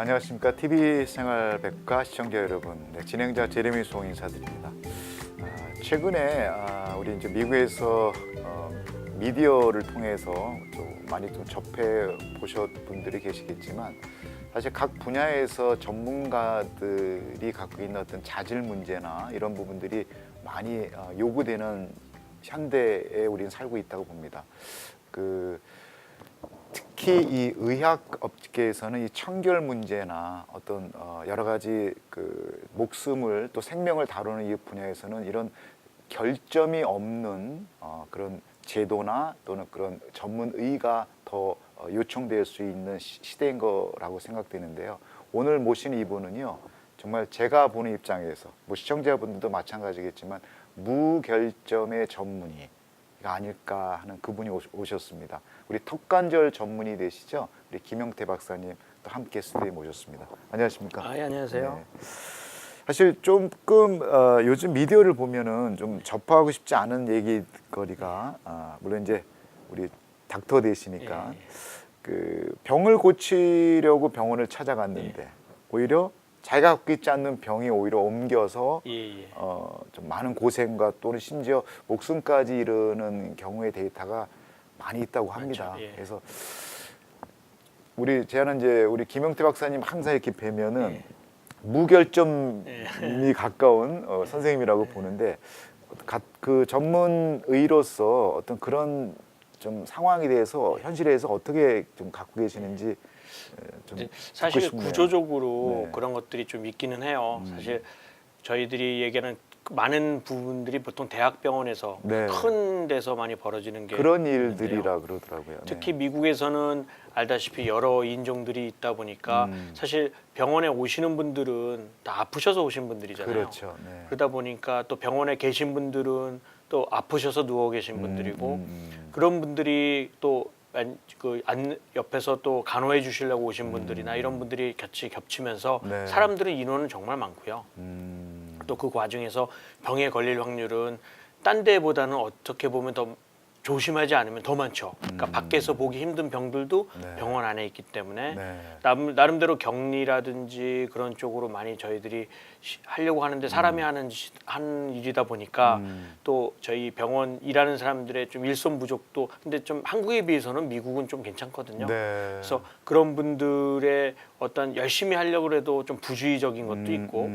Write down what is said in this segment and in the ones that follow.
안녕하십니까. TV생활백과 시청자 여러분, 진행자 제레미 송 인사드립니다. 최근에 우리 이제 미국에서 미디어를 통해서 좀 많이 좀 접해 보셨 분들이 계시겠지만, 사실 각 분야에서 전문가들이 갖고 있는 어떤 자질 문제나 이런 부분들이 많이 요구되는 현대에 우리는 살고 있다고 봅니다. 특히 이 의학 업계에서는 이 청결 문제나 어떤 여러 가지 목숨을 또 생명을 다루는 이 분야에서는 이런 결점이 없는 그런 제도나 또는 그런 전문의가 더 요청될 수 있는 시대인 거라고 생각되는데요. 오늘 모신 이분은요, 정말 제가 보는 입장에서 뭐 시청자분들도 마찬가지겠지만 무결점의 전문의가 아닐까 하는 그분이 오셨습니다. 우리 턱관절 전문의 되시죠? 우리 김영태 박사님 또 함께 스튜디오에 모셨습니다. 안녕하십니까? 예, 안녕하세요. 네. 사실 조금 요즘 미디어를 보면은 좀 접하고 싶지 않은 얘기거리가 물론 이제 우리 닥터 되시니까 병을 고치려고 병원을 찾아갔는데 오히려 자기가 갖고 있지 않는 병이 오히려 옮겨서 좀 많은 고생과 또는 심지어 목숨까지 이르는 경우의 데이터가 많이 있다고 합니다. 그래서 저는 이제 우리 김영태 박사님 항상 이렇게 뵈면은 무결점이 가까운 선생님이라고 보는데, 그 전문의로서 어떤 그런 좀 상황에 대해서 현실에서 어떻게 좀 갖고 계시는지 좀 사실 듣고 싶네요. 구조적으로 네. 그런 것들이 좀 있기는 해요. 사실 저희들이 얘기하는 많은 부분들이 보통 대학병원에서 네. 큰 데서 많이 벌어지는 게 그런 있는데요. 일들이라 그러더라고요. 특히 미국에서는 알다시피 여러 인종들이 있다 보니까 사실 병원에 오시는 분들은 다 아프셔서 오신 분들이잖아요. 그렇죠. 네. 그러다 보니까 또 병원에 계신 분들은 또 아프셔서 누워 계신 분들이고 그런 분들이 또 옆에서 또 간호해 주시려고 오신 분들이나 이런 분들이 같이 겹치면서 네. 사람들의 인원은 정말 많고요. 또 그 과정에서 병에 걸릴 확률은 딴 데보다는 어떻게 보면 더 조심하지 않으면 더 많죠. 그러니까 밖에서 보기 힘든 병들도 네. 병원 안에 있기 때문에 네. 나름대로 격리라든지 그런 쪽으로 많이 저희들이 하려고 하는데 사람이 하는 일이다 보니까 또 저희 병원 일하는 사람들의 좀 일손 부족도, 근데 좀 한국에 비해서는 미국은 좀 괜찮거든요. 네. 그래서 그런 분들의 어떤 열심히 하려고 해도 좀 부주의적인 것도 있고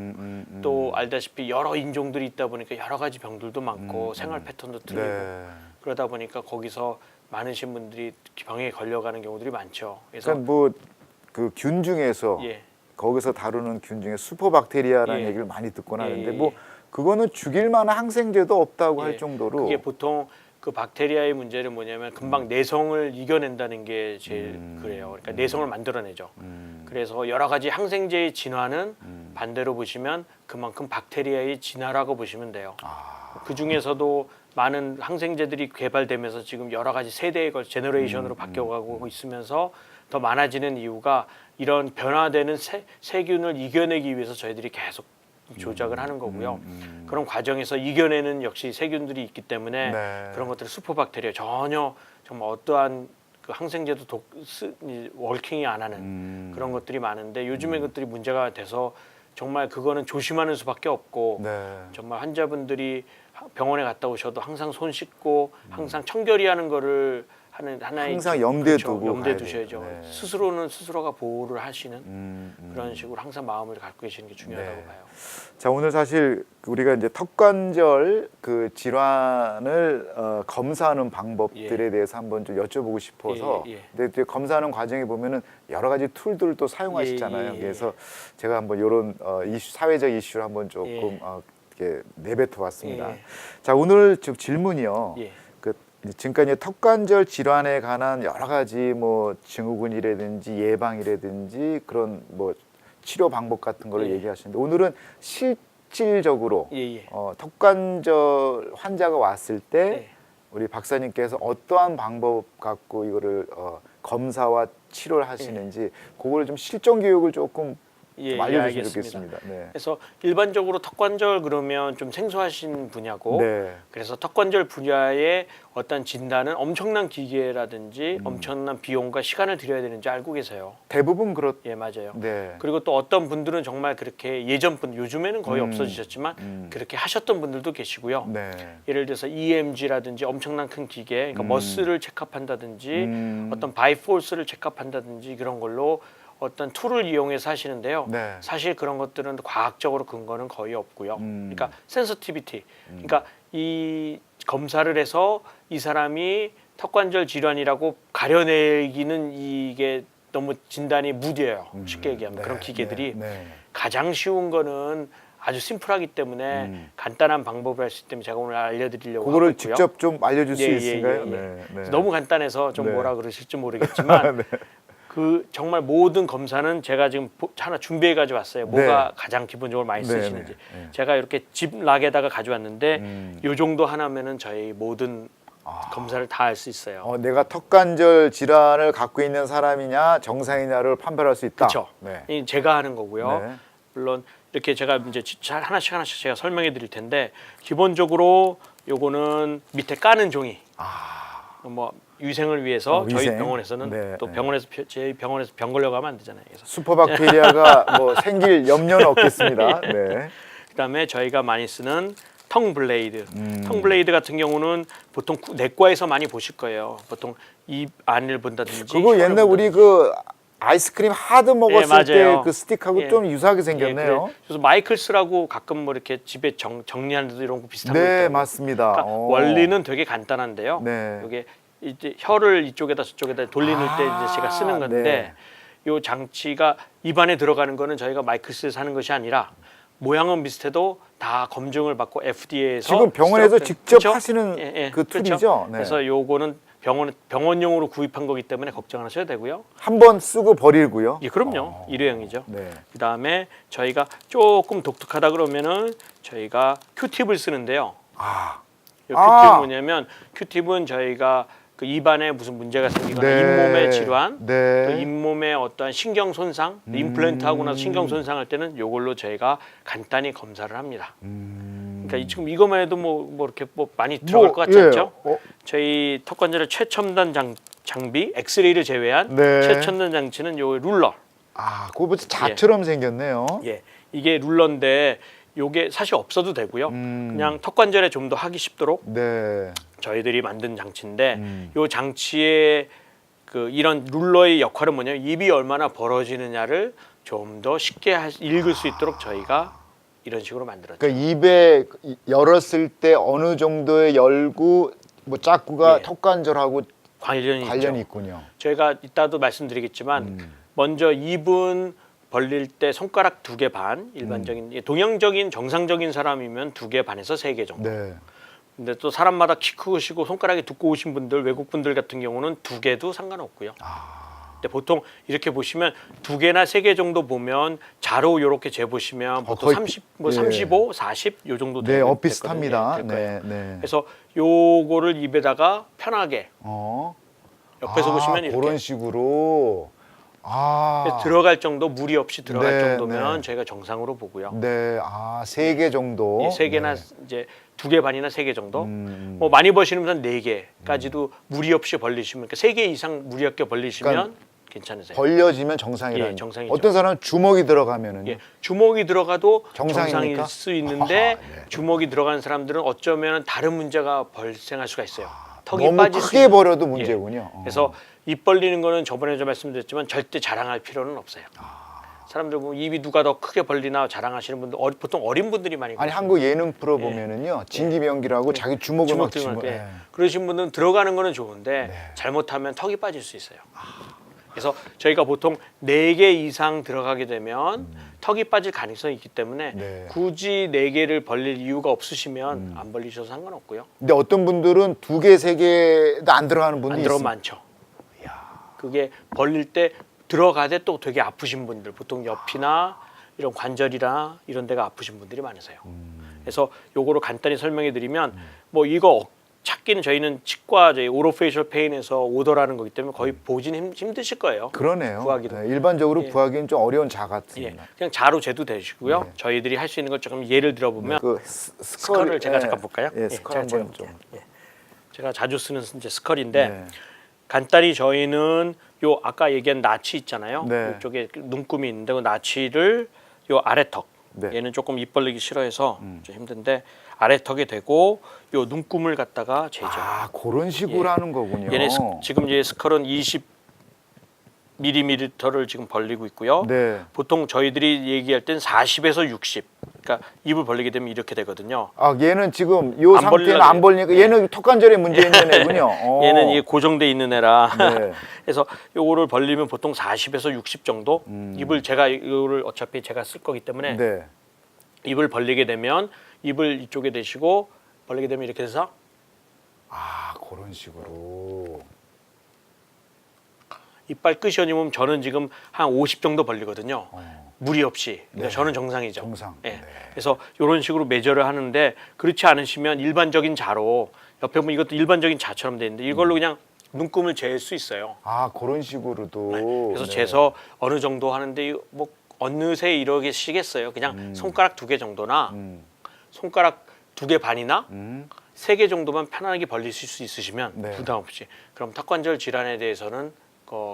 또 알다시피 여러 인종들이 있다 보니까 여러 가지 병들도 많고 생활 패턴도 틀리고 네. 그러다 보니까 거기서 많으신 분들이 병에 걸려가는 경우들이 많죠. 그래서 그러니까 뭐 그 균 중에서 거기서 다루는 균 중에 슈퍼박테리아라는 얘기를 많이 듣곤 하는데 뭐 그거는 죽일 만한 항생제도 없다고 할 정도로, 그게 보통 그 박테리아의 문제는 뭐냐면 금방 내성을 이겨낸다는 게 제일 그래요. 그러니까 내성을 만들어내죠. 그래서 여러 가지 항생제의 진화는 반대로 보시면 그만큼 박테리아의 진화라고 보시면 돼요. 그 중에서도 많은 항생제들이 개발되면서 지금 여러 가지 세대의 제너레이션으로 바뀌어가고 있으면서 더 많아지는 이유가 이런 변화되는 세균을 이겨내기 위해서 저희들이 계속 조작을 하는 거고요. 그런 과정에서 이겨내는 역시 세균들이 있기 때문에 그런 것들을 슈퍼박테리아 전혀 정말 어떠한 그 항생제도 워킹이 안 하는 그런 것들이 많은데 요즘에 그것들이 문제가 돼서 정말 그거는 조심하는 수밖에 없고 정말 환자분들이 병원에 갔다 오셔도 항상 손 씻고 항상 청결히하는 거를 하는 하나의 항상 염두에 두고 염두에 가야 두셔야죠. 돼요. 네. 스스로는 스스로가 보호를 하시는 그런 식으로 항상 마음을 갖고 계시는 게 중요하다고 봐요. 자, 오늘 사실 우리가 이제 턱관절 그 질환을 검사하는 방법들에 대해서 한번 좀 여쭤보고 싶어서. 근데 검사하는 과정에 보면은 여러 가지 툴들을 또 사용하시잖아요. 그래서 제가 한번 이런 사회적 이슈를 한번 조금 이렇게 내뱉어 봤습니다. 자, 오늘 즉 질문이요. 지금까지 턱관절 질환에 관한 여러 가지 뭐 증후군이라든지 예방이라든지 그런 뭐 치료 방법 같은 거를 얘기하시는데, 오늘은 실질적으로 턱관절 환자가 왔을 때 우리 박사님께서 어떠한 방법 갖고 이거를 검사와 치료를 하시는지 그걸 좀 실전 교육을 조금 좀 알려주시면 알겠습니다. 좋겠습니다. 네. 그래서 일반적으로 턱관절 그러면 좀 생소하신 분야고 네. 그래서 턱관절 분야의 어떤 진단은 엄청난 기계라든지 엄청난 비용과 시간을 들여야 되는지 알고 계세요. 대부분 예, 맞아요. 네. 그리고 또 어떤 분들은 정말 그렇게 예전 분 요즘에는 거의 없어지셨지만 그렇게 하셨던 분들도 계시고요. 네. 예를 들어서 EMG라든지 엄청난 큰 기계, 그러니까 머스를 체크업한다든지 어떤 바이포스를 체크업한다든지 그런 걸로 어떤 툴을 이용해서 하시는데요. 네. 사실 그런 것들은 과학적으로 근거는 거의 없고요. 그러니까 센서티비티, 그러니까 이 검사를 해서 이 사람이 턱관절 질환이라고 가려내기는 이게 너무 진단이 무디예요. 쉽게 얘기하면 그런 기계들이 가장 쉬운 거는 아주 심플하기 때문에 간단한 방법을 할 수 있기 때문에 제가 오늘 알려드리려고 하고 그거를 있고요. 직접 좀 알려줄 수 있을까요? 네. 너무 간단해서 좀 네. 뭐라 그러실지 모르겠지만 네. 그 정말 모든 검사는 제가 지금 하나 준비해 가지고 왔어요. 뭐가 가장 기본적으로 많이 쓰시는지. 제가 이렇게 집 락에다가 가져왔는데 요 정도 하나면은 저희 모든 검사를 다 할 수 있어요. 내가 턱관절 질환을 갖고 있는 사람이냐 정상이냐를 판별할 수 있다. 그렇죠. 네. 제가 하는 거고요. 네. 물론 이렇게 제가 이제 하나씩 제가 설명해 드릴 텐데 기본적으로 요거는 밑에 까는 종이. 뭐 위생을 위해서 저희 위생. 병원에서는 네, 또 네. 저희 병원에서 병 걸려가면 안 되잖아요. 그래서 슈퍼박테리아가 뭐 생길 염려는 없겠습니다. 네. 그다음에 저희가 많이 쓰는 텅 블레이드. 텅 블레이드 같은 경우는 보통 내과에서 많이 보실 거예요. 보통 입 안을 본다든지. 그거 옛날 우리 그 아이스크림 하드 먹었을 때 맞아요. 그 스틱하고 좀 유사하게 생겼네요. 그래서 마이클스라고 가끔 뭐 이렇게 집에 정리하는 데도 이런 거 비슷한 거 네, 있더라고요. 맞습니다. 그러니까 원리는 되게 간단한데요. 네. 이게 이제 혀를 이쪽에다 저쪽에다 돌리는 때 이제 제가 쓰는 건데 네. 요 장치가 입안에 들어가는 거는 저희가 마이클스에서 하는 것이 아니라 모양은 비슷해도 다 검증을 받고 FDA에서 지금 병원에서 직접 그렇죠? 하시는 그 그렇죠? 툴이죠. 네. 그래서 요거는 병원용으로 구입한 거기 때문에 걱정 안 하셔도 되고요. 한 번 쓰고 버리고요. 예, 그럼요. 일회용이죠. 네. 그다음에 저희가 조금 독특하다 그러면은 저희가 큐팁을 쓰는데요. 요 큐팁은 뭐냐면 큐팁은 저희가 그 입안에 무슨 문제가 생기거나 네. 잇몸의 질환, 네. 또 잇몸의 어떠한 신경 손상, 임플란트 하고 나서 신경 손상할 때는 요걸로 저희가 간단히 검사를 합니다. 그러니까 지금 이것만 해도 뭐 이렇게 뭐 많이 들어갈 것 같지 않죠? 저희 턱관절의 최첨단 장비, 엑스레이를 제외한 네. 최첨단 장치는 요 룰러. 그거 뭐 자처럼 생겼네요. 예, 이게 룰러인데 요게 사실 없어도 되고요. 그냥 턱관절에 좀 더 하기 쉽도록 네. 저희들이 만든 장치인데 요 장치의 그 이런 룰러의 역할은 뭐냐면 입이 얼마나 벌어지느냐를 좀 더 쉽게 읽을 수 있도록 저희가 이런 식으로 만들었죠. 그러니까 입에 열었을 때 어느 정도의 열구 뭐 짝구가 예. 턱관절하고 관련이 있죠. 있군요. 저희가 이따도 말씀드리겠지만 먼저 입은 벌릴 때 손가락 2개 반, 일반적인 동양적인 정상적인 사람이면 2개 반에서 3개 정도. 네. 근데 또 사람마다 키 크시고 손가락이 두꺼우신 분들, 외국 분들 같은 경우는 2개도 상관없고요. 근데 보통 이렇게 보시면 2개나 3개 정도 보면 자로 이렇게 재보시면 보통 거의 30, 뭐 예. 35, 40 요 정도 네, 될 비슷합니다. 될 거예요. 네. 그래서 요거를 입에다가 편하게 옆에서 보시면 이렇게 그런 식으로 들어갈 정도, 무리 없이 들어갈 네, 정도면 네. 저희가 정상으로 보고요. 네, 3개 정도. 예, 3개나 네. 이제 2개 반이나 3개 정도. 뭐 많이 버시는 분은 4개까지도 무리 없이 벌리시면, 그러니까 3개 이상 무리 없게 벌리시면 그러니까 괜찮으세요. 벌려지면 정상이라는. 예, 정상이죠. 어떤 사람은 주먹이 들어가면은 예, 주먹이 들어가도 정상입니까? 정상일 수 있는데 주먹이 들어간 사람들은 어쩌면 다른 문제가 발생할 수가 있어요. 턱이 너무 빠질 수 크게 있는. 버려도 문제군요. 그래서 입 벌리는 거는 저번에 좀 말씀드렸지만 절대 자랑할 필요는 없어요. 사람들 보면 입이 누가 더 크게 벌리나 자랑하시는 분들 보통 어린 분들이 많이 아니 한국 예능 프로 보면은요 진기명기라고 자기 주먹을 막 주먹 쥐고. 그러신 분은 들어가는 거는 좋은데 잘못하면 턱이 빠질 수 있어요. 그래서 저희가 보통 4개 이상 들어가게 되면 턱이 빠질 가능성이 있기 때문에 굳이 4개를 벌릴 이유가 없으시면 안 벌리셔도 상관없고요. 근데 어떤 분들은 2개, 3개도 안 들어가는 분도 안 있어요. 들어가면 많죠. 그게 벌릴 때 들어가되 또 되게 아프신 분들, 보통 옆이나 이런 관절이나 이런 데가 아프신 분들이 많으세요. 그래서 요거를 간단히 설명해 드리면 뭐 이거 찾기는 저희는 치과 저희 오로페이셜 페인에서 오더라는 거기 때문에 거의 보기는 힘드실 거예요. 그러네요. 구하기도. 네, 일반적으로 예. 구하기는 좀 어려운 자 같습니다. 예, 그냥 자로 재도 되시고요. 저희들이 할 수 있는 걸 조금 예를 들어보면 그 스컬을 제가 잠깐 볼까요? 예, 스컬 제가 한번 좀. 볼게요. 예. 제가 자주 쓰는 이제 스컬인데 네. 간단히 저희는 요 아까 얘기한 나치 있잖아요. 네. 이쪽에 눈금이 있는데 그 나치를 요 아래턱 네. 얘는 조금 입 벌리기 싫어해서 좀 힘든데 아래턱에 대고 요 눈금을 갖다가 재죠. 아, 그런 식으로 예. 하는 거군요. 얘네 지금 이제 스컬은 20mm를 지금 벌리고 있고요. 네. 보통 저희들이 얘기할 땐 40에서 60. 그러니까 입을 벌리게 되면 이렇게 되거든요. 아, 얘는 지금 요 안 상태는 벌리려고 안 벌리니까 예. 얘는 턱관절에 문제 있는 애군요. 얘는 이게 고정돼 있는 애라. 네. 그래서 요거를 벌리면 보통 40에서 60 정도. 입을 제가 이거를 어차피 제가 쓸 거기 때문에 네. 입을 벌리게 되면 입을 이쪽에 대시고 벌리게 되면 이렇게 해서 아, 그런 식으로. 이빨 끝이 아니면 저는 지금 한 50 정도 벌리거든요. 무리 없이. 그러니까 네. 저는 정상이죠. 정상. 예. 네. 그래서 이런 식으로 메저를 하는데 그렇지 않으시면 일반적인 자로 옆에 보면 이것도 일반적인 자처럼 돼 있는데 이걸로 그냥 눈금을 잴 수 있어요. 아, 그런 식으로도. 그래서 네. 재서 어느 정도 하는데 뭐 어느새 이러게 시겠어요. 그냥 손가락 2개 정도나 손가락 2개 반이나 3개 정도만 편안하게 벌리실 수 있으시면 네. 부담 없이. 그럼 턱관절 질환에 대해서는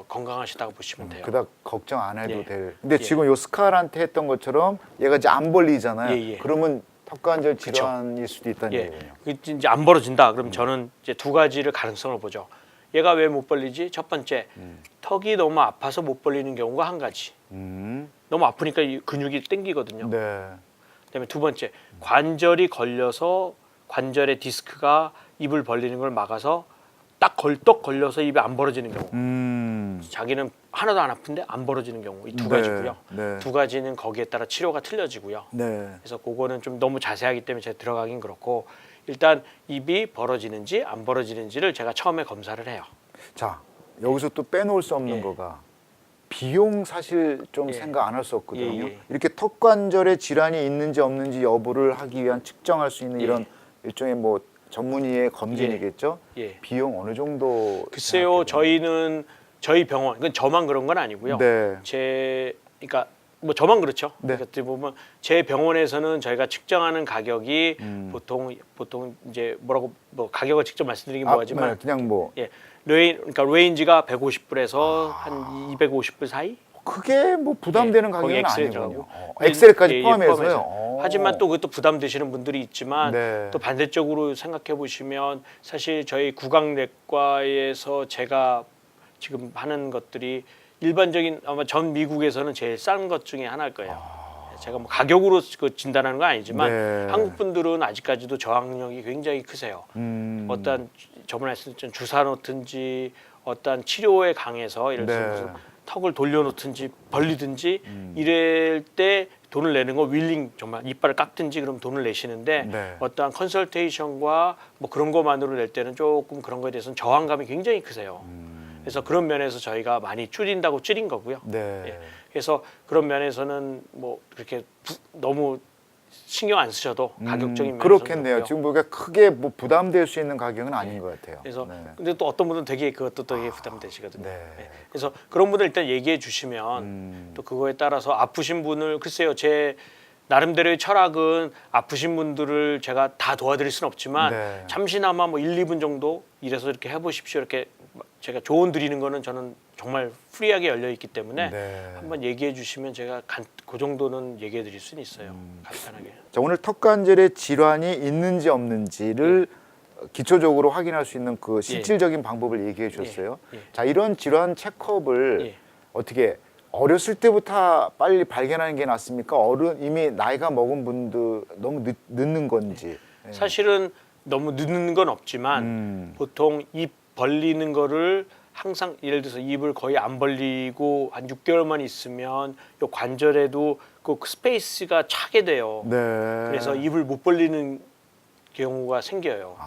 건강하시다고 보시면 돼요. 그닥 걱정 안 해도 예. 될. 근데 예. 지금 요 스칼한테 했던 것처럼 얘가 이제 안 벌리잖아요. 예, 예. 그러면 턱관절 질환일 수도 있다는 예, 얘기군요. 그 이제 안 벌어진다. 그럼 저는 이제 2가지를 가능성을 보죠. 얘가 왜 못 벌리지? 첫 번째, 턱이 너무 아파서 못 벌리는 경우가 한 가지. 너무 아프니까 이 근육이 땡기거든요. 네. 그다음에 2번째, 관절이 걸려서 관절의 디스크가 입을 벌리는 걸 막아서 딱 걸떡 걸려서 입이 안 벌어지는 경우. 자기는 하나도 안 아픈데 안 벌어지는 경우 이 2가지고요. 네. 2가지는 거기에 따라 치료가 틀려지고요. 네. 그래서 그거는 좀 너무 자세하기 때문에 제가 들어가긴 그렇고 일단 입이 벌어지는지 안 벌어지는지를 제가 처음에 검사를 해요. 자, 여기서 또 빼놓을 수 없는 예. 거가 비용 사실 좀 예. 생각 안 할 수 없거든요. 예, 예. 이렇게 턱관절에 질환이 있는지 없는지 여부를 하기 위한 측정할 수 있는 예. 이런 일종의 뭐 전문의의 검진이겠죠. 예. 비용 어느 정도? 글쎄요, 저희는 저희 병원, 이건 저만 그런 건 아니고요. 네. 그러니까 뭐 저만 그렇죠. 네. 어떻게 보면 제 병원에서는 저희가 측정하는 가격이 보통 이제 뭐라고 뭐 가격을 직접 말씀드리긴 뭐하지만 네, 그냥 뭐 예, 그러니까 레인지가 150불에서 한 250불 사이. 크게 뭐 부담되는 예, 거기 가격은 엑셀 아니군요. 들어가고. 엑셀까지 예, 예, 포함해서요. 하지만 또 그것도 부담되시는 분들이 있지만 네. 또 반대쪽으로 생각해 보시면 사실 저희 구강내과에서 제가 지금 하는 것들이 일반적인 아마 전 미국에서는 제일 싼 것 중에 하나일 거예요. 제가 뭐 가격으로 그 진단하는 건 아니지만 네. 한국 분들은 아직까지도 저항력이 굉장히 크세요. 어떤 저번에 했었던 주사 놓든지 어떤 치료에 강해서 예를 들어서 네. 무슨 턱을 돌려놓든지 벌리든지 이럴 때 돈을 내는 거 윌링 정말 이빨을 깎든지 그럼 돈을 내시는데 네. 어떠한 컨설테이션과 뭐 그런 것만으로 낼 때는 조금 그런 거에 대해서는 저항감이 굉장히 크세요. 그래서 그런 면에서 저희가 많이 줄인 거고요. 네. 예. 그래서 그런 면에서는 뭐 그렇게 너무 신경 안 쓰셔도 가격적인 면에서는 그렇겠네요. 그렇고요. 지금 보니까 크게 뭐 부담될 수 있는 가격은 아닌 것 같아요. 그래서 네. 근데 또 어떤 분은 되게 그것도 되게 부담되시거든요. 네. 예. 그래서 그런 분들 일단 얘기해 주시면 또 그거에 따라서 아프신 분을 글쎄요 제 나름대로의 철학은 아프신 분들을 제가 다 도와드릴 수는 없지만 네. 잠시나마 뭐 1, 2분 정도 이래서 이렇게 해보십시오 이렇게 제가 조언 드리는 거는 저는 정말 프리하게 열려 있기 때문에 네. 한번 얘기해 주시면 제가 그 정도는 얘기해 드릴 수는 있어요. 간단하게. 자, 오늘 턱관절에 질환이 있는지 없는지를 기초적으로 확인할 수 있는 그 실질적인 방법을 얘기해 주셨어요. 예. 자, 이런 질환 체크업을 예. 어떻게 어렸을 때부터 빨리 발견하는 게 낫습니까? 이미 나이가 먹은 분들 너무 늦는 건지. 예. 사실은 너무 늦는 건 없지만 보통 입 벌리는 거를 항상 예를 들어서 입을 거의 안 벌리고 한 6개월만 있으면 요 관절에도 그 스페이스가 차게 돼요. 네. 그래서 입을 못 벌리는 경우가 생겨요.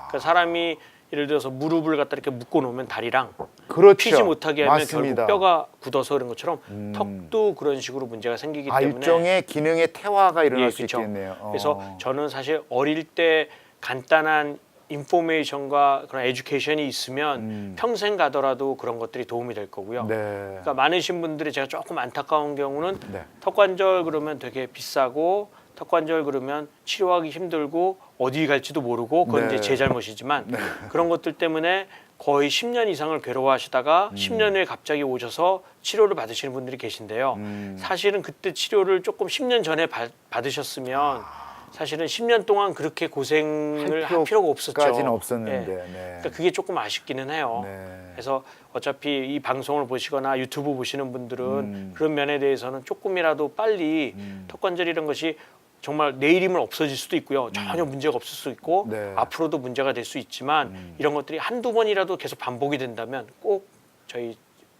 그러니까 사람이 예를 들어서 무릎을 갖다 이렇게 묶어 놓으면 다리랑 그렇죠. 피지 못하게 하면 맞습니다. 결국 뼈가 굳어서 그런 것처럼 턱도 그런 식으로 문제가 생기기 때문에 일종의 기능의 퇴화가 일어날 예, 수 그렇죠. 있겠네요. 그래서 저는 사실 어릴 때 간단한 인포메이션과 그런 에듀케이션이 있으면 평생 가더라도 그런 것들이 도움이 될 거고요. 네. 그러니까 많으신 분들이 제가 조금 안타까운 경우는 네. 턱관절 그러면 되게 비싸고 턱관절 그러면 치료하기 힘들고 어디 갈지도 모르고 그건 네. 이제 제 잘못이지만 그런 것들 때문에 거의 10년 이상을 괴로워하시다가 10년 후에 갑자기 오셔서 치료를 받으시는 분들이 계신데요. 사실은 그때 치료를 조금 10년 전에 받으셨으면 사실은 10년 동안 그렇게 고생을 할 필요가 없었죠. 까지는 없었는데. 예. 네. 그러니까 그게 조금 아쉽기는 해요. 네. 그래서 어차피 이 방송을 보시거나 유튜브 보시는 분들은 그런 면에 대해서는 조금이라도 빨리 턱관절 이런 것이 정말 내일이면 없어질 수도 있고요. 전혀 문제가 없을 수 있고 네. 앞으로도 문제가 될 수 있지만 이런 것들이 한두 번이라도 계속 반복이 된다면 꼭 저희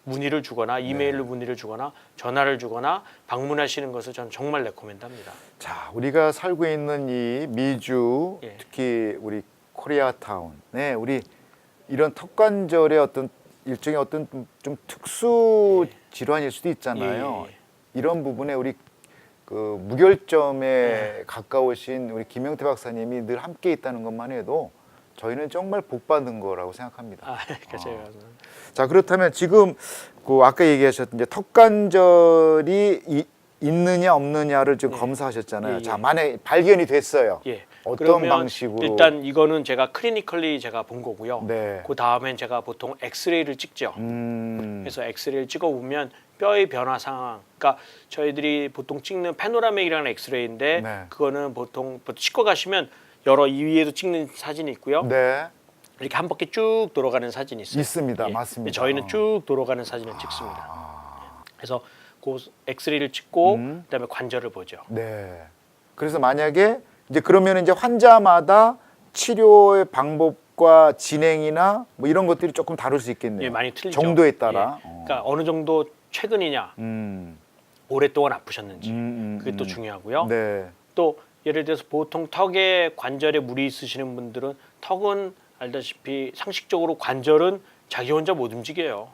문의를 주거나 이메일로 문의를 주거나 전화를 주거나 방문하시는 것을 저는 정말 레코멘드합니다. 자, 우리가 살고 있는 이 미주, 예. 특히 우리 코리아타운에 우리 이런 턱관절의 어떤 일종의 어떤 좀 특수 질환일 수도 있잖아요. 예. 이런 부분에 우리 그 무결점에 가까우신 우리 김영태 박사님이 늘 함께 있다는 것만 해도 저희는 정말 복 받은 거라고 생각합니다. 그렇죠. 자, 그렇다면 지금 그 아까 얘기하셨던 이제 턱관절이 있느냐 없느냐를 지금 검사하셨잖아요. 예, 예. 자, 만약에 발견이 됐어요. 예. 어떤 그러면 방식으로? 일단 이거는 제가 클리니컬리 제가 본 거고요. 네. 그 다음엔 제가 보통 엑스레이를 찍죠. 음. 그래서 엑스레이를 찍어 보면 뼈의 변화 상황. 그러니까 저희들이 보통 찍는 파노라믹이라는 엑스레이인데 네. 그거는 보통 치과 가시면 여러 이 위에도 찍는 사진이 있고요. 네. 이렇게 한 바퀴 쭉 돌아가는 사진이 있어요. 있습니다. 예. 맞습니다. 저희는 쭉 돌아가는 사진을 찍습니다. 그래서 그 엑스레이를 찍고 그다음에 관절을 보죠. 네. 그래서 만약에 이제 그러면 이제 환자마다 치료의 방법과 진행이나 뭐 이런 것들이 조금 다를 수 있겠네요. 예, 많이 틀리죠. 정도에 따라. 예. 그러니까 어느 정도 최근이냐, 오랫동안 아프셨는지 그게 또 중요하고요. 네. 또 예를 들어서 보통 턱에 관절에 물이 있으시는 분들은 턱은 알다시피 상식적으로 관절은 자기 혼자 못 움직여요.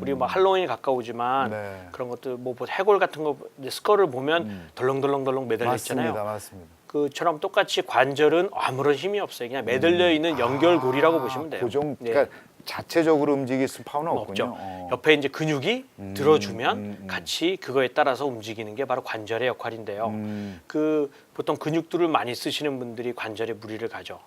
우리 뭐 할로윈이 가까우지만 네. 그런 것들 뭐 해골 같은 거 이제 스컬을 보면 덜렁덜렁 매달려 있잖아요. 맞습니다. 맞습니다. 그처럼 똑같이 관절은 아무런 힘이 없어요. 그냥 매달려 있는 연결고리라고 보시면 돼요. 그러니까 자체적으로 움직일 파워는 없죠. 없군요. 옆에 이제 근육이 들어주면 같이 그거에 따라서 움직이는 게 바로 관절의 역할인데요. 그 보통 근육들을 많이 쓰시는 분들이 관절에 무리를 가죠.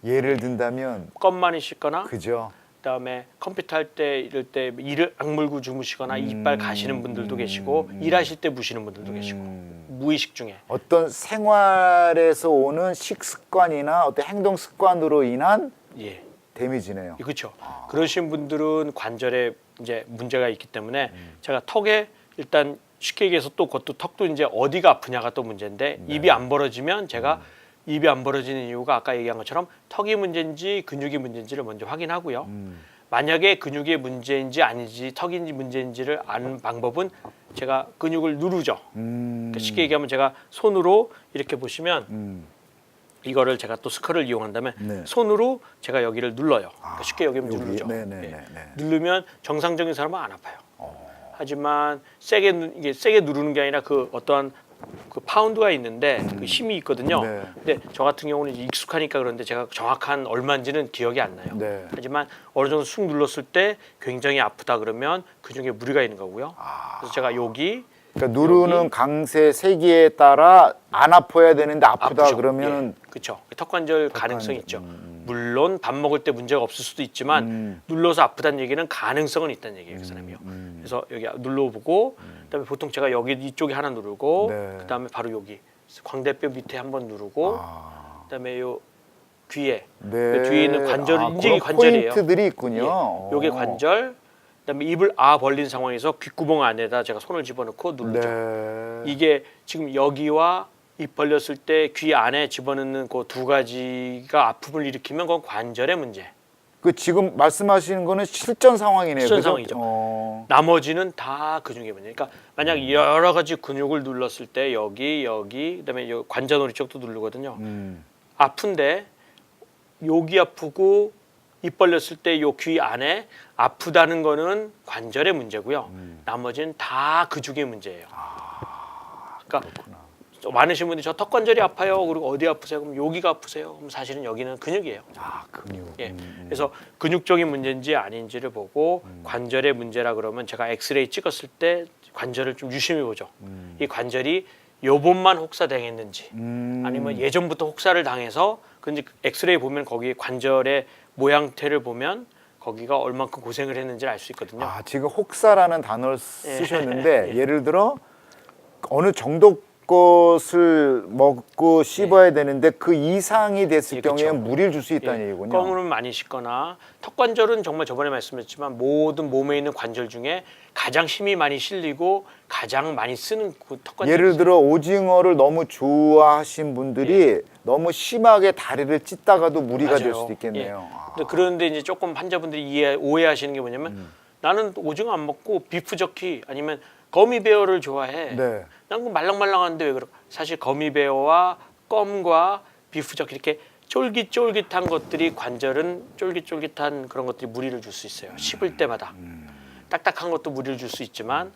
예를 든다면 껌 많이 씻거나 그죠. 그다음에 컴퓨터 할 때 이럴 때 이를 악물고 주무시거나 이빨 가시는 분들도 계시고 일하실 때 무시는 분들도 계시고 무의식 중에 어떤 생활에서 오는 식습관이나 어떤 행동 습관으로 인한 예 데미지네요. 그렇죠. 그러신 분들은 관절에 이제 문제가 있기 때문에 제가 턱에 일단 쉽게 얘기해서 또 그것도 턱도 이제 어디가 아프냐가 또 문제인데 입이 안 벌어지면 제가 입이 안 벌어지는 이유가 아까 얘기한 것처럼 턱이 문제인지 근육이 문제인지를 먼저 확인하고요. 만약에 근육의 문제인지 아닌지 턱인지 문제인지를 아는 방법은 제가 근육을 누르죠. 그러니까 쉽게 얘기하면 제가 손으로 이렇게 보시면 이거를 제가 또 스컬을 이용한다면 네. 손으로 제가 여기를 눌러요. 그러니까 쉽게 여기 누르죠. 네네네. 누르면 정상적인 사람은 안 아파요. 하지만 이게 세게 누르는 게 아니라 그 어떠한 그 파운드가 있는데 그 힘이 있거든요. 네. 근데 저 같은 경우는 이제 익숙하니까 그런데 제가 정확한 얼마인지는 기억이 안 나요. 네. 하지만 어느 정도 쑥 눌렀을 때 굉장히 아프다 그러면 근육에 무리가 있는 거고요. 그래서 제가 여기 그러니까 누르는 강세 세기에 따라 안 아파야 되는데 아프다 아프죠. 그러면은 그렇죠. 턱관절 가능성이 있죠. 물론 밥 먹을 때 문제가 없을 수도 있지만 눌러서 아프다는 얘기는 가능성은 있다는 얘기예요, 그 사람이요. 그래서 여기 눌러보고 그다음에 보통 제가 여기 이쪽에 하나 누르고 네. 그다음에 바로 여기 광대뼈 밑에 한번 누르고 그다음에 요 귀에 네. 그 뒤에 있는 관절 인중이 그런 관절이에요. 포인트들이 있군요. 요게 관절. 그다음에 입을 벌린 상황에서 귓구멍 안에다 제가 손을 집어넣고 누르죠. 네. 이게 지금 여기와 입 벌렸을 때 귀 안에 집어넣는 그 두 가지가 아픔을 일으키면 그건 관절의 문제. 그 지금 말씀하시는 거는 실전 상황이네요. 실전 그죠? 상황이죠. 나머지는 다 근육의 문제. 그러니까 만약 여러 가지 근육을 눌렀을 때 여기 그다음에 요 관자놀이 쪽도 누르거든요. 아픈데 여기 아프고 입 벌렸을 때 요 귀 안에 아프다는 거는 관절의 문제고요. 나머지는 다 근육의 문제예요. 그러니까 많으신 분들이 저 턱관절이 아파요. 그리고 어디 아프세요? 그럼 여기가 아프세요? 그럼 사실은 여기는 근육이에요. 아, 근육. 예. 그래서 근육적인 문제인지 아닌지를 보고 관절의 문제라 그러면 제가 엑스레이 찍었을 때 관절을 좀 유심히 보죠. 이 관절이 요번만 혹사당했는지 아니면 예전부터 혹사를 당해서 근데 엑스레이 보면 거기 관절의 모양태를 보면 거기가 얼만큼 고생을 했는지를 알 수 있거든요. 아, 지금 혹사라는 단어를 쓰셨는데 예를 들어 어느 정도 것을 먹고 씹어야 되는데 그 이상이 됐을 경우에 그쵸. 무리를 줄 수 있다는 얘기군요. 껌을 많이 씹거나 턱관절은 정말 저번에 말씀드렸지만 모든 몸에 있는 관절 중에 가장 힘이 많이 실리고 가장 많이 쓰는 그 턱관절. 예를 들어 오징어를 너무 좋아하신 분들이 너무 심하게 다리를 찢다가도 무리가 될 맞아요. 수도 있겠네요. 그런데 이제 조금 환자분들이 오해하시는 게 뭐냐면 나는 오징어 안 먹고 비프 저키 아니면 거미베어를 좋아해. 네. 난 그 말랑말랑한데 왜 그럴까? 사실 거미베어와 껌과 비프 저키 이렇게 쫄깃쫄깃한 것들이 관절은 쫄깃쫄깃한 그런 것들이 무리를 줄 수 있어요. 씹을 때마다. 딱딱한 것도 무리를 줄 수 있지만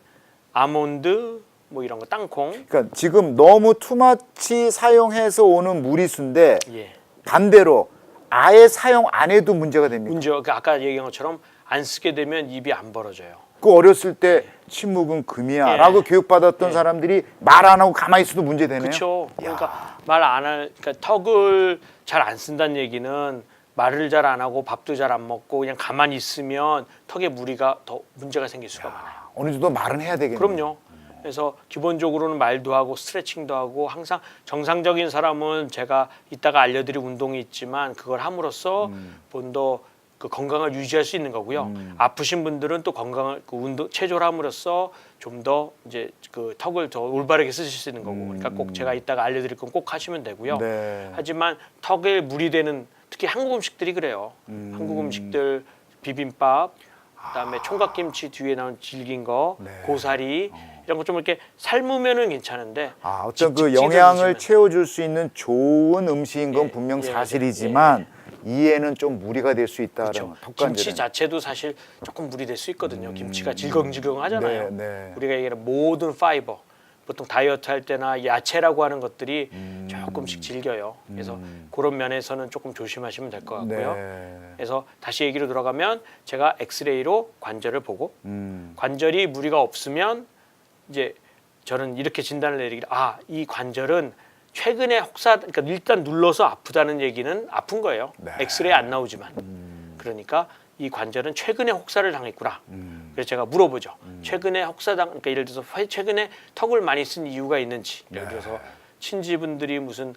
아몬드 뭐 이런 거 땅콩. 그러니까 지금 너무 투마치 사용해서 오는 무리수인데 예. 반대로 아예 사용 안 해도 문제가 됩니까? 문제가 그 아까 얘기한 것처럼 안 쓰게 되면 입이 안 벌어져요. 그 어렸을 때 침묵은 금이야라고 교육받았던 사람들이 말 안 하고 가만히 있어도 문제 되네요. 그렇죠. 그러니까 말 안 할, 그러니까 턱을 잘 안 쓴다는 얘기는 말을 잘 안 하고 밥도 잘 안 먹고 그냥 가만히 있으면 턱에 무리가 더 문제가 생길 수가 많아요. 어느 정도 말은 해야 되겠네요. 그럼요. 그래서 기본적으로는 말도 하고 스트레칭도 하고 항상 정상적인 사람은 제가 이따가 알려드릴 운동이 있지만 그걸 함으로써 좀 그 건강을 유지할 수 있는 거고요. 아프신 분들은 또 건강을 그 운동 체조를 함으로써 좀 더 이제 그 턱을 더 올바르게 쓰실 수 있는 거고. 그러니까 꼭 제가 이따가 알려드릴 건 꼭 하시면 되고요. 네. 하지만 턱에 무리되는 특히 한국 음식들이 그래요. 한국 음식들 비빔밥, 그다음에 총각김치 뒤에 나온 질긴 거, 고사리 이런 거 좀 이렇게 삶으면은 괜찮은데 어떤 그 찢어지지만. 영양을 채워줄 수 있는 좋은 음식인 건 분명 예, 사실이지만 이에는 좀 무리가 될 수 있다는 그렇죠. 턱관절은. 김치 자체도 사실 조금 무리될 수 있거든요. 김치가 질겅질겅하잖아요. 네. 우리가 얘기하는 모든 파이버, 보통 다이어트 할 때나 야채라고 하는 것들이 조금씩 질겨요. 그래서 그런 면에서는 조금 조심하시면 될 것 같고요. 네. 그래서 다시 얘기로 돌아가면 제가 엑스레이로 관절을 보고 관절이 무리가 없으면 이제 저는 이렇게 진단을 내리기를 이 관절은 최근에 그러니까 일단 눌러서 아프다는 얘기는 아픈 거예요. 엑스레이 안 나오지만. 그러니까 이 관절은 최근에 혹사를 당했구나. 그래서 제가 물어보죠. 최근에 그러니까 예를 들어서 최근에 턱을 많이 쓴 이유가 있는지. 예를 들어서 친지분들이 무슨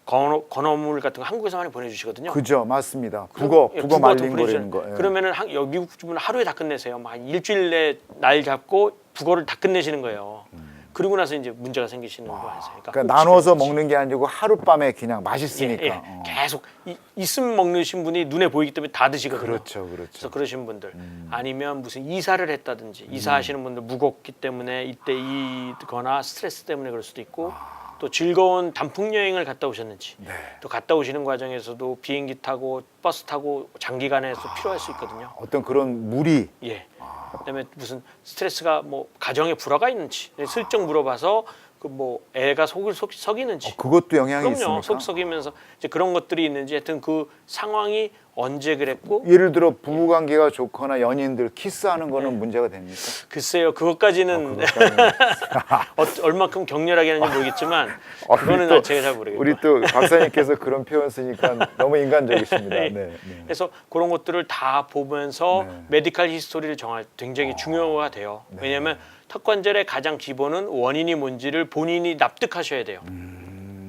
건어물 같은 거 한국에서 많이 보내주시거든요. 그죠, 맞습니다. 북어 말린 거라는 거. 예. 그러면은 미국 분은 하루에 다 끝내세요. 막 일주일 내 날 잡고 북어를 다 끝내시는 거예요. 그리고 나서 이제 문제가 생기시는 거 아니에요. 그러니까 나눠서 먹는 게 아니고 하룻밤에 그냥 맛있으니까. 계속 있으면 먹으신 분이 눈에 보이기 때문에 다 드시거든요. 그렇죠. 그래서 그러신 분들 아니면 무슨 이사를 했다든지 이사하시는 분들 무겁기 때문에 이때 이거나 스트레스 때문에 그럴 수도 있고 또 즐거운 단풍 여행을 갔다 오셨는지 또 갔다 오시는 과정에서도 비행기 타고 버스 타고 장기간에서 필요할 수 있거든요. 어떤 그런 무리. 그다음에 무슨 스트레스가 뭐 가정에 불화가 있는지 슬쩍 물어봐서 그 뭐 애가 속을 썩이는지 그것도 영향이 그럼요. 있습니까? 속 썩이면서 이제 그런 것들이 있는지 하여튼 그 상황이 언제 그랬고 예를 들어 부부 관계가 좋거나 연인들 키스하는 거는 문제가 됩니까? 글쎄요 그것까지는 얼마큼 격렬하게 하는지 모르겠지만 그거는 제가 잘 모르겠고 우리 또 박사님께서 그런 표현 쓰니까 너무 인간적이십니다. 네. 그래서 그런 것들을 다 보면서 메디컬 히스토리를 정할 굉장히 중요가 돼요. 왜냐하면 턱관절의 가장 기본은 원인이 뭔지를 본인이 납득하셔야 돼요.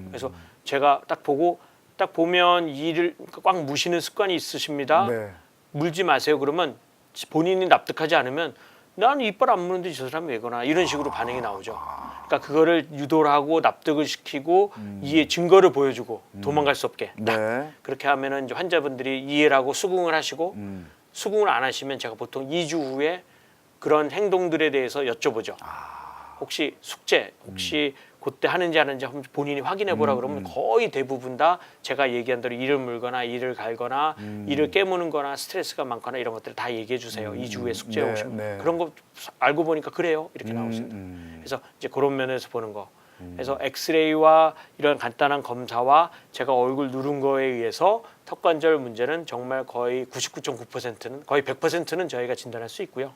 그래서 제가 딱 보면 이를 꽉 무시는 습관이 있으십니다. 물지 마세요. 그러면 본인이 납득하지 않으면 나는 이빨 안 무는데 저 사람이 왜거나 이런 식으로 반응이 나오죠. 그러니까 그거를 유도를 하고 납득을 시키고 이해 증거를 보여주고 도망갈 수 없게 그렇게 하면은 이제 환자분들이 이해를 하고 수긍을 하시고 수긍을 안 하시면 제가 보통 2주 후에 그런 행동들에 대해서 여쭤보죠. 혹시 숙제 혹시 그때 하는지 안 하는지 한번 본인이 확인해 보라 그러면 거의 대부분 다 제가 얘기한 대로 이를 물거나 이를 갈거나 이를 깨무는 거나 스트레스가 많거나 이런 것들을 다 얘기해 주세요. 2주 후에 숙제에 오시면 그런 거 알고 보니까 그래요. 이렇게 나오십니다. 그래서 이제 그런 면에서 보는 거. 그래서 엑스레이와 이런 간단한 검사와 제가 얼굴 누른 거에 의해서 턱관절 문제는 정말 거의 99.9%는 거의 100%는 저희가 진단할 수 있고요.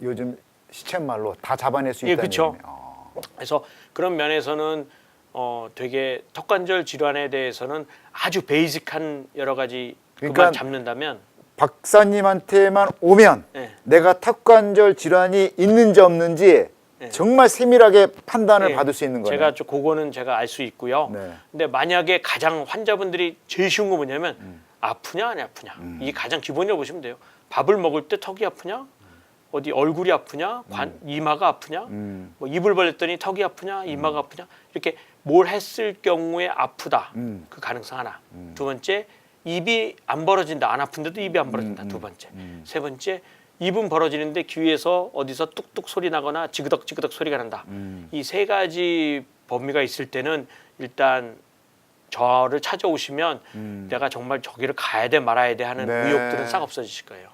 요즘 시쳇말로 다 잡아낼 수 예, 있다는 그렇죠. 얘기네요. 그래서 그런 면에서는 되게 턱관절 질환에 대해서는 아주 베이직한 여러 가지 그러니까 그만 잡는다면 박사님한테만 오면 네. 내가 턱관절 질환이 있는지 없는지 네. 정말 세밀하게 판단을 네. 받을 수 있는 거네요. 제가 좀 그거는 제가 알 수 있고요. 네. 근데 만약에 가장 환자분들이 제일 쉬운 거 뭐냐면 아프냐 안 아프냐 이게 가장 기본이라고 보시면 돼요. 밥을 먹을 때 턱이 아프냐, 어디 얼굴이 아프냐, 이마가 아프냐, 뭐 입을 벌렸더니 턱이 아프냐, 이마가 아프냐 이렇게 뭘 했을 경우에 아프다 그 가능성 하나. 두 번째 입이 안 벌어진다, 안 아픈데도 입이 안 벌어진다. 두 번째, 세 번째 입은 벌어지는데 귀에서 어디서 뚝뚝 소리 나거나 지그덕지그덕 소리가 난다. 이 세 가지 범위가 있을 때는 일단 저를 찾아오시면 내가 정말 저기를 가야 돼 말아야 돼 하는 네. 의욕들은 싹 없어지실 거예요.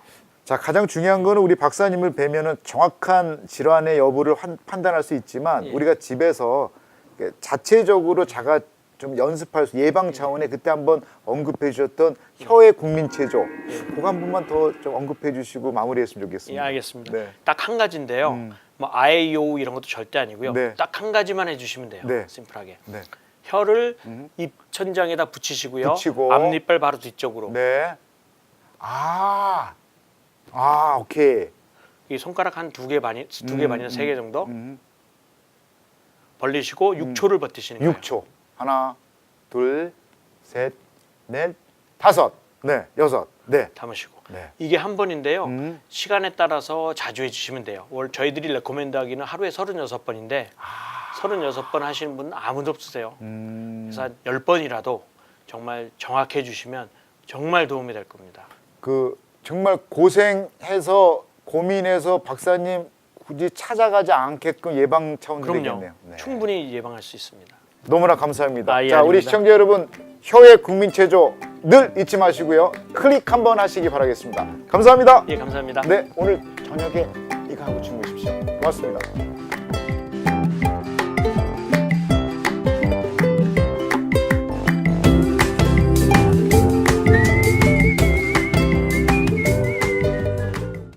자, 가장 중요한 거는 우리 박사님을 뵈면은 정확한 질환의 여부를 판단할 수 있지만 예. 우리가 집에서 자체적으로 자가 좀 연습할 수 예방 차원에 그때 한번 언급해 주셨던 혀의 국민체조 그거 한 번만 더 좀 언급해 주시고 마무리했으면 예, 좋겠습니다. 알겠습니다. 네. 딱 한 가지인데요. 뭐 아에이오 이런 것도 절대 아니고요. 네. 딱 한 가지만 해주시면 돼요. 네. 심플하게. 네. 혀를 입 천장에다 붙이시고요. 붙이고. 앞니빨 바로 뒤쪽으로. 네. 오케이. 이 손가락 한 두 개 반이 반이나 세 개 정도 벌리시고 6초를 버티시는 거예요. 6초. 하나, 둘, 셋, 넷, 다섯. 네, 여섯. 네. 담으시고. 네. 이게 한 번인데요. 시간에 따라서 자주 해주시면 돼요. 저희들이 레코멘드하기는 하루에 36번인데 36번 하시는 분은 아무도 없으세요. 그래서 한 10번이라도 정말 정확해 주시면 정말 도움이 될 겁니다. 정말 고생해서 고민해서 박사님 굳이 찾아가지 않게끔 예방 차원도 그럼요. 되겠네요. 네. 충분히 예방할 수 있습니다. 너무나 감사합니다. 예, 자, 우리 아닙니다. 시청자 여러분, 혀의 국민체조 늘 잊지 마시고요. 클릭 한번 하시기 바라겠습니다. 감사합니다. 예, 감사합니다. 네, 오늘 저녁에 이거 하고 주무십시오. 고맙습니다.